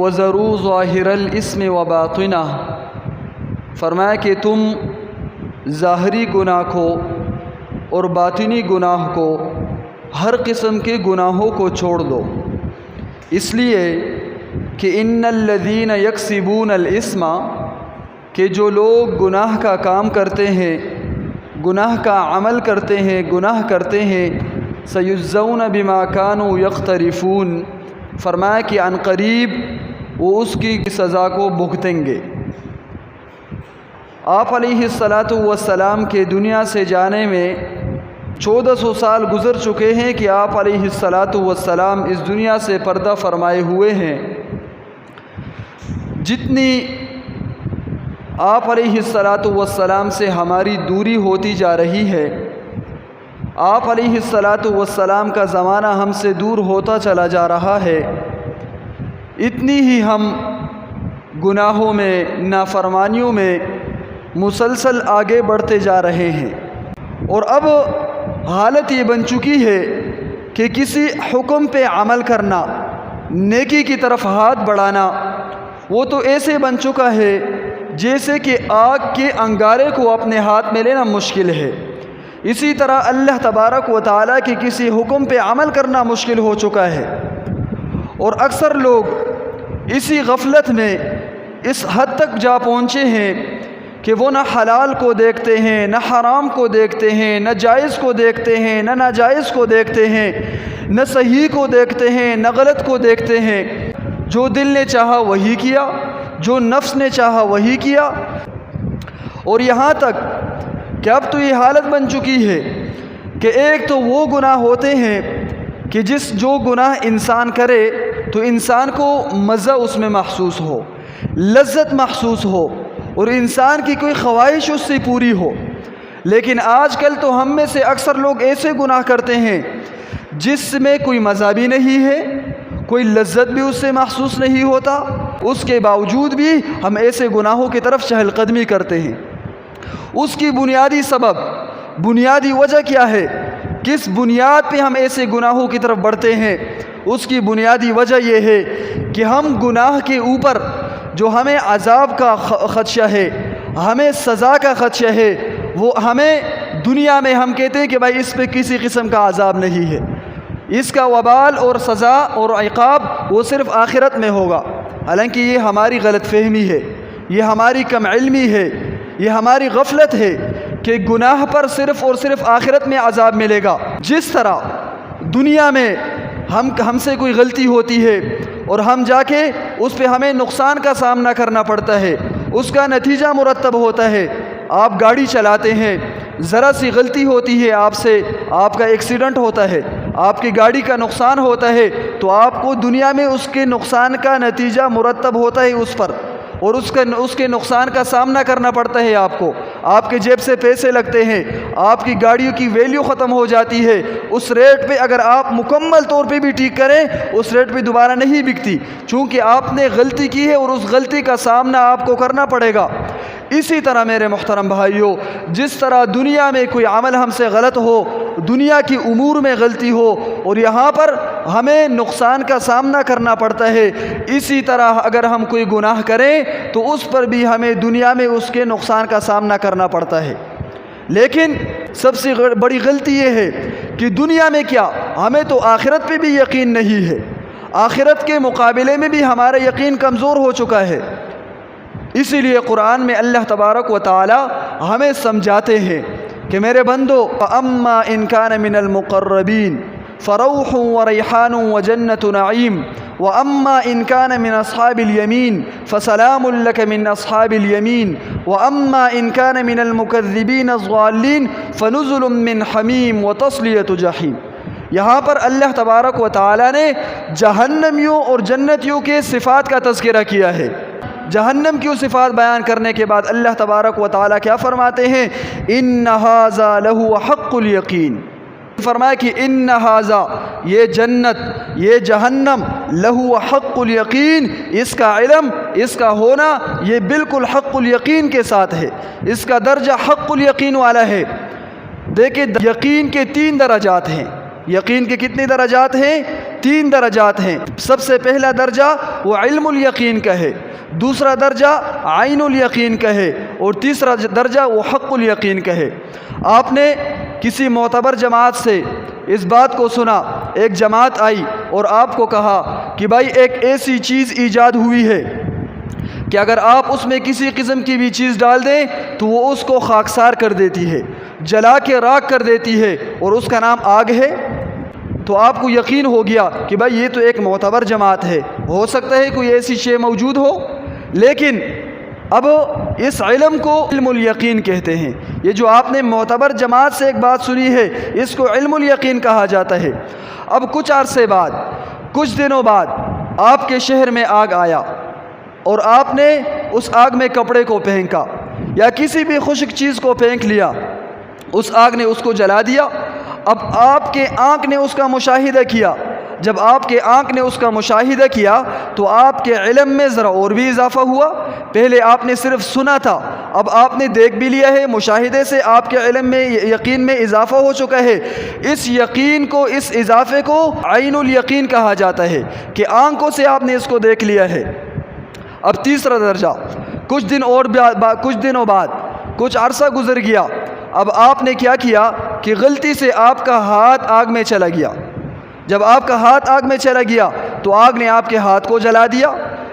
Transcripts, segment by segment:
وَذَرُوا ظَاهِرَ الْإِثْمِ وَبَاطِنَهُ، فرمایا کہ تم ظاہری گناہ کو اور باطنی گناہ کو، ہر قسم کے گناہوں کو چھوڑ دو، اس لیے کہ ان الذین یکسبون الاسم، کہ جو لوگ گناہ کا کام کرتے ہیں، گناہ کا عمل کرتے ہیں، گناہ کرتے ہیں، سیجزون بما کانوا یقترفون، فرمایا کہ عن قریب وہ اس کی سزا کو بھگتیں گے۔ آپ علیہ السلام کے دنیا سے جانے میں 1400 سال گزر چکے ہیں کہ آپ علیہ السلام اس دنیا سے پردہ فرمائے ہوئے ہیں۔ جتنی آپ علیہ السلام سے ہماری دوری ہوتی جا رہی ہے، آپ علیہ السلام کا زمانہ ہم سے دور ہوتا چلا جا رہا ہے، اتنی ہی ہم گناہوں میں، نافرمانیوں میں مسلسل آگے بڑھتے جا رہے ہیں۔ اور اب حالت یہ بن چکی ہے کہ کسی حکم پہ عمل کرنا، نیکی کی طرف ہاتھ بڑھانا، وہ تو ایسے بن چکا ہے جیسے کہ آگ کے انگارے کو اپنے ہاتھ میں لینا مشکل ہے۔ اسی طرح اللہ تبارک و تعالیٰ کے کسی حکم پہ عمل کرنا مشکل ہو چکا ہے، اور اکثر لوگ اسی غفلت میں اس حد تک جا پہنچے ہیں کہ وہ نہ حلال کو دیکھتے ہیں، نہ حرام کو دیکھتے ہیں، نہ جائز کو دیکھتے ہیں، نہ ناجائز کو دیکھتے ہیں، نہ صحیح کو دیکھتے ہیں، نہ غلط کو دیکھتے ہیں۔ جو دل نے چاہا وہی کیا، جو نفس نے چاہا وہی کیا، اور یہاں تک کہ اب تو یہ حالت بن چکی ہے کہ ایک تو وہ گناہ ہوتے ہیں کہ جو گناہ انسان کرے تو انسان کو مزہ اس میں محسوس ہو، لذت محسوس ہو، اور انسان کی کوئی خواہش اس سے پوری ہو۔ لیکن آج کل تو ہم میں سے اکثر لوگ ایسے گناہ کرتے ہیں جس میں کوئی مزہ بھی نہیں ہے، کوئی لذت بھی اس سے محسوس نہیں ہوتا، اس کے باوجود بھی ہم ایسے گناہوں کی طرف چہل قدمی کرتے ہیں۔ اس کی بنیادی سبب، بنیادی وجہ کیا ہے؟ کس بنیاد پہ ہم ایسے گناہوں کی طرف بڑھتے ہیں؟ اس کی بنیادی وجہ یہ ہے کہ ہم گناہ کے اوپر جو ہمیں عذاب کا خدشہ ہے، ہمیں سزا کا خدشہ ہے، وہ ہمیں دنیا میں ہم کہتے ہیں کہ بھائی اس پہ کسی قسم کا عذاب نہیں ہے، اس کا وبال اور سزا اور عقاب وہ صرف آخرت میں ہوگا۔ حالانکہ یہ ہماری غلط فہمی ہے، یہ ہماری کم علمی ہے، یہ ہماری غفلت ہے کہ گناہ پر صرف اور صرف آخرت میں عذاب ملے گا۔ جس طرح دنیا میں ہم سے کوئی غلطی ہوتی ہے اور ہم جا کے اس پہ ہمیں نقصان کا سامنا کرنا پڑتا ہے، اس کا نتیجہ مرتب ہوتا ہے۔ آپ گاڑی چلاتے ہیں، ذرا سی غلطی ہوتی ہے آپ سے، آپ کا ایکسیڈنٹ ہوتا ہے، آپ کی گاڑی کا نقصان ہوتا ہے، تو آپ کو دنیا میں اس کے نقصان کا نتیجہ مرتب ہوتا ہے اس پر، اور اس کے نقصان کا سامنا کرنا پڑتا ہے آپ کو۔ آپ کے جیب سے پیسے لگتے ہیں، آپ کی گاڑیوں کی ویلیو ختم ہو جاتی ہے، اس ریٹ پہ اگر آپ مکمل طور پہ بھی ٹھیک کریں اس ریٹ پہ دوبارہ نہیں بکتی، چونکہ آپ نے غلطی کی ہے اور اس غلطی کا سامنا آپ کو کرنا پڑے گا۔ اسی طرح میرے محترم بھائیوں، جس طرح دنیا میں کوئی عمل ہم سے غلط ہو، دنیا کی امور میں غلطی ہو اور یہاں پر ہمیں نقصان کا سامنا کرنا پڑتا ہے، اسی طرح اگر ہم کوئی گناہ کریں تو اس پر بھی ہمیں دنیا میں اس کے نقصان کا سامنا کرنا پڑتا ہے۔ لیکن سب سے بڑی غلطی یہ ہے کہ دنیا میں کیا، ہمیں تو آخرت پہ بھی یقین نہیں ہے، آخرت کے مقابلے میں بھی ہمارا یقین کمزور ہو چکا ہے۔ اسی لیے قرآن میں اللہ تبارک و تعالی ہمیں سمجھاتے ہیں کہ میرے بندو، فَأَمَّا إِن كَانَ مِنَ الْمُقَرَّبِينَ فَرَوْحٌ وَرَيْحَانٌ وَجَنَّةُ نَعِيمٍ وَأَمَّا إِن كَانَ مِنْ أَصْحَابِ الْيَمِينِ فَسَلَامٌ لَكَ مِنْ أَصْحَابِ الْيَمِينِ وَأَمَّا إِن كَانَ مِنَ الْمُكَذِّبِينَ الضَّالِّينَ فَنُزُلٌ مِّنْ حَمِيمٍ وَتَصْلِيَةُ جَحِيمٍ۔ یہاں پر اللہ تبارک و تعالی نے جہنمیوں اور جنتیوں کے صفات کا تذکرہ کیا ہے۔ جہنم کی صفات بیان کرنے کے بعد اللہ تبارک و تعالی کیا فرماتے ہیں؟ ان ھذا لہو حق الیقین، فرمایا کہ ان ھذا، یہ جنت، یہ جہنم، لہو حق الیقین، اس کا علم، اس کا ہونا یہ بالکل حق الیقین کے ساتھ ہے، اس کا درجہ حق الیقین والا ہے۔ دیکھیں یقین کے 3 درجات ہیں۔ یقین کے کتنے درجات ہیں؟ 3 درجات ہیں۔ سب سے پہلا درجہ وہ علم الیقین کا ہے، دوسرا درجہ عین الیقین کا ہے، اور تیسرا درجہ وہ حق الیقین کا ہے۔ آپ نے کسی معتبر جماعت سے اس بات کو سنا، ایک جماعت آئی اور آپ کو کہا کہ بھائی ایک ایسی چیز ایجاد ہوئی ہے کہ اگر آپ اس میں کسی قسم کی بھی چیز ڈال دیں تو وہ اس کو خاکسار کر دیتی ہے، جلا کے راکھ کر دیتی ہے، اور اس کا نام آگ ہے۔ تو آپ کو یقین ہو گیا کہ بھائی یہ تو ایک معتبر جماعت ہے، ہو سکتا ہے کوئی ایسی شے موجود ہو۔ لیکن اب اس علم کو علم الیقین کہتے ہیں۔ یہ جو آپ نے معتبر جماعت سے ایک بات سنی ہے، اس کو علم الیقین کہا جاتا ہے۔ اب کچھ عرصے بعد، کچھ دنوں بعد آپ کے شہر میں آگ آیا اور آپ نے اس آگ میں کپڑے کو پھینکا یا کسی بھی خشک چیز کو پھینک لیا، اس آگ نے اس کو جلا دیا۔ اب آپ کے آنکھ نے اس کا مشاہدہ کیا، جب آپ کے آنکھ نے اس کا مشاہدہ کیا تو آپ کے علم میں ذرا اور بھی اضافہ ہوا۔ پہلے آپ نے صرف سنا تھا، اب آپ نے دیکھ بھی لیا ہے، مشاہدے سے آپ کے علم میں یقین میں اضافہ ہو چکا ہے۔ اس یقین کو، اس اضافے کو عین الیقین کہا جاتا ہے کہ آنکھوں سے آپ نے اس کو دیکھ لیا ہے۔ اب تیسرا درجہ، کچھ دنوں بعد، کچھ عرصہ گزر گیا، اب آپ نے کیا کیا کہ غلطی سے آپ کا ہاتھ آگ میں چلا گیا۔ جب آپ کا ہاتھ آگ میں چلا گیا تو آگ نے آپ کے ہاتھ کو جلا دیا۔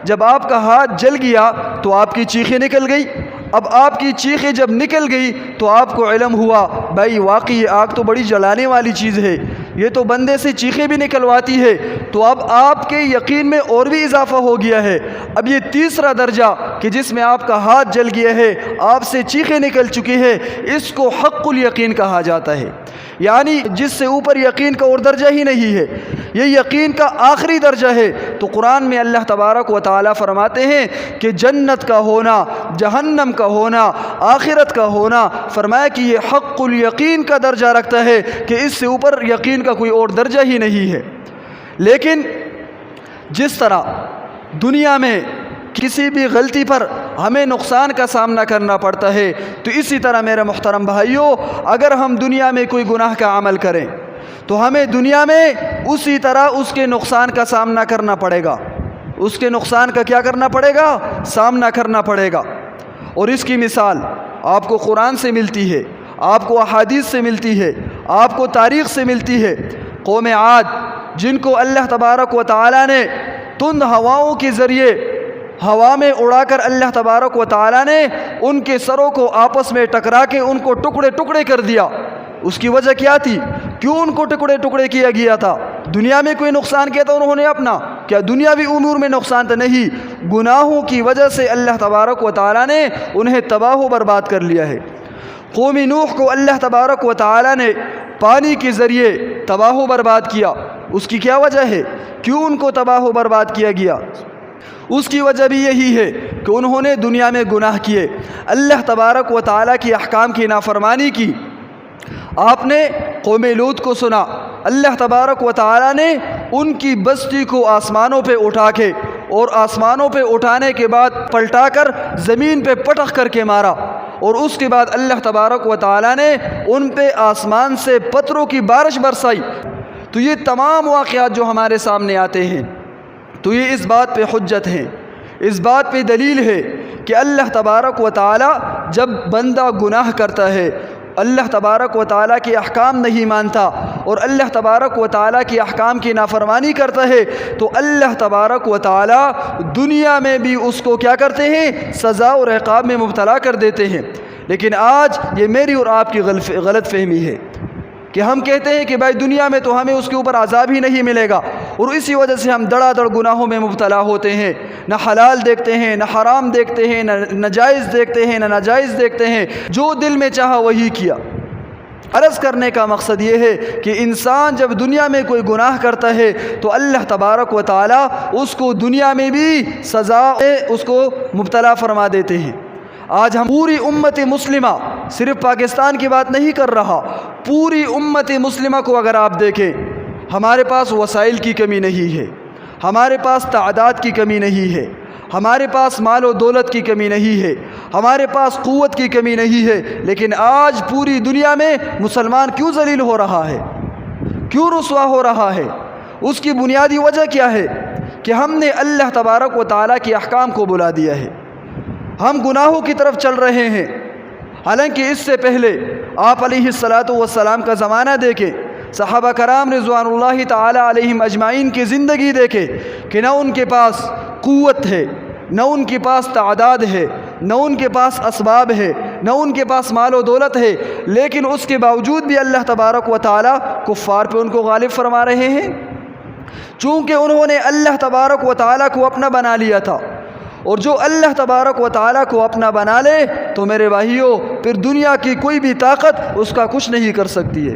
جب آپ کا ہاتھ جل گیا تو آپ کی چیخیں نکل گئی۔ اب آپ کی چیخیں جب نکل گئی تو آپ کو علم ہوا بھائی واقعی یہ آگ تو بڑی جلانے والی چیز ہے، یہ تو بندے سے چیخیں بھی نکلواتی ہے۔ تو اب آپ کے یقین میں اور بھی اضافہ ہو گیا ہے۔ اب یہ تیسرا درجہ کہ جس میں آپ کا ہاتھ جل گیا ہے، آپ سے چیخیں نکل چکی ہے، اس کو حق الیقین کہا جاتا ہے، یعنی جس سے اوپر یقین کا اور درجہ ہی نہیں ہے، یہ یقین کا آخری درجہ ہے۔ تو قرآن میں اللہ تبارک و تعالیٰ فرماتے ہیں کہ جنت کا ہونا، جہنم کا ہونا، آخرت کا ہونا، فرمایا کہ یہ حق الیقین کا درجہ رکھتا ہے کہ اس سے اوپر یقین کا کوئی اور درجہ ہی نہیں ہے۔ لیکن جس طرح دنیا میں کسی بھی غلطی پر ہمیں نقصان کا سامنا کرنا پڑتا ہے، تو اسی طرح میرے محترم بھائیوں، اگر ہم دنیا میں کوئی گناہ کا عمل کریں تو ہمیں دنیا میں اسی طرح اس کے نقصان کا سامنا کرنا پڑے گا، اس کے نقصان کا کیا کرنا پڑے گا؟ سامنا کرنا پڑے گا۔ اور اس کی مثال آپ کو قرآن سے ملتی ہے، آپ کو احادیث سے ملتی ہے، آپ کو تاریخ سے ملتی ہے۔ قوم عاد، جن کو اللہ تبارک و تعالیٰ نے تند ہواؤں کے ذریعے ہوا میں اڑا کر اللہ تبارک و تعالیٰ نے ان کے سروں کو آپس میں ٹکرا کے ان کو ٹکڑے ٹکڑے کر دیا۔ اس کی وجہ کیا تھی؟ کیوں ان کو ٹکڑے ٹکڑے کیا گیا تھا؟ دنیا میں کوئی نقصان کیا تھا انہوں نے اپنا؟ کیا دنیاوی امور میں نقصان تھا؟ نہیں، گناہوں کی وجہ سے اللہ تبارک و تعالیٰ نے انہیں تباہ و برباد کر لیا ہے۔ قوم نوح کو اللہ تبارک و تعالیٰ نے پانی کے ذریعے تباہ و برباد کیا۔ اس کی کیا وجہ ہے؟ کیوں ان کو تباہ و برباد کیا گیا؟ اس کی وجہ بھی یہی ہے کہ انہوں نے دنیا میں گناہ کیے، اللہ تبارک و تعالیٰ کی احکام کی نافرمانی کی۔ آپ نے قوم لوط کو سنا، اللہ تبارک و تعالیٰ نے ان کی بستی کو آسمانوں پہ اٹھا کے، اور آسمانوں پہ اٹھانے کے بعد پلٹا کر زمین پہ پٹخ کر کے مارا، اور اس کے بعد اللہ تبارک و تعالیٰ نے ان پہ آسمان سے پتھروں کی بارش برسائی۔ تو یہ تمام واقعات جو ہمارے سامنے آتے ہیں، تو یہ اس بات پہ حجت ہیں، اس بات پہ دلیل ہے کہ اللہ تبارک و تعالیٰ جب بندہ گناہ کرتا ہے، اللہ تبارک و تعالیٰ کے احکام نہیں مانتا اور اللہ تبارک و تعالیٰ کے احکام کی نافرمانی کرتا ہے، تو اللہ تبارک و تعالیٰ دنیا میں بھی اس کو کیا کرتے ہیں؟ سزا اور عقاب میں مبتلا کر دیتے ہیں۔ لیکن آج یہ میری اور آپ کی غلط فہمی ہے کہ ہم کہتے ہیں کہ بھائی دنیا میں تو ہمیں اس کے اوپر عذاب ہی نہیں ملے گا، اور اسی وجہ سے ہم دڑا دڑ گناہوں میں مبتلا ہوتے ہیں، نہ حلال دیکھتے ہیں، نہ حرام دیکھتے ہیں، نہ جائز دیکھتے ہیں، نہ ناجائز دیکھتے ہیں، جو دل میں چاہا وہی کیا۔ عرض کرنے کا مقصد یہ ہے کہ انسان جب دنیا میں کوئی گناہ کرتا ہے تو اللہ تبارک و تعالیٰ اس کو دنیا میں بھی سزا اس کو مبتلا فرما دیتے ہیں۔ آج ہم پوری امت مسلمہ، صرف پاکستان کی بات نہیں کر رہا، پوری امت مسلمہ کو اگر آپ دیکھیں، ہمارے پاس وسائل کی کمی نہیں ہے، ہمارے پاس تعداد کی کمی نہیں ہے، ہمارے پاس مال و دولت کی کمی نہیں ہے، ہمارے پاس قوت کی کمی نہیں ہے، لیکن آج پوری دنیا میں مسلمان کیوں ذلیل ہو رہا ہے؟ کیوں رسوا ہو رہا ہے؟ اس کی بنیادی وجہ کیا ہے کہ ہم نے اللہ تبارک و تعالیٰ کے احکام کو بلا دیا ہے، ہم گناہوں کی طرف چل رہے ہیں۔ حالانکہ اس سے پہلے آپ علیہ السلام کا زمانہ دیکھیں، صحابہ کرام رضوان اللہ تعالی علیہم اجمعین کی زندگی دیکھیں کہ نہ ان کے پاس قوت ہے، نہ ان کے پاس تعداد ہے، نہ ان کے پاس اسباب ہے، نہ ان کے پاس مال و دولت ہے، لیکن اس کے باوجود بھی اللہ تبارک و تعالیٰ کفار پہ ان کو غالب فرما رہے ہیں، چونکہ انہوں نے اللہ تبارک و تعالیٰ کو اپنا بنا لیا تھا۔ اور جو اللہ تبارک و تعالیٰ کو اپنا بنا لے تو میرے بھائیوں پھر دنیا کی کوئی بھی طاقت اس کا کچھ نہیں کر سکتی ہے،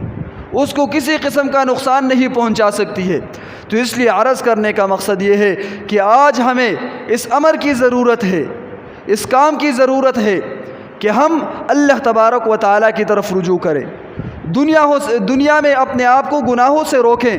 اس کو کسی قسم کا نقصان نہیں پہنچا سکتی ہے۔ تو اس لیے عرض کرنے کا مقصد یہ ہے کہ آج ہمیں اس امر کی ضرورت ہے، اس کام کی ضرورت ہے کہ ہم اللہ تبارک و تعالیٰ کی طرف رجوع کریں، دنیا میں اپنے آپ کو گناہوں سے روکیں،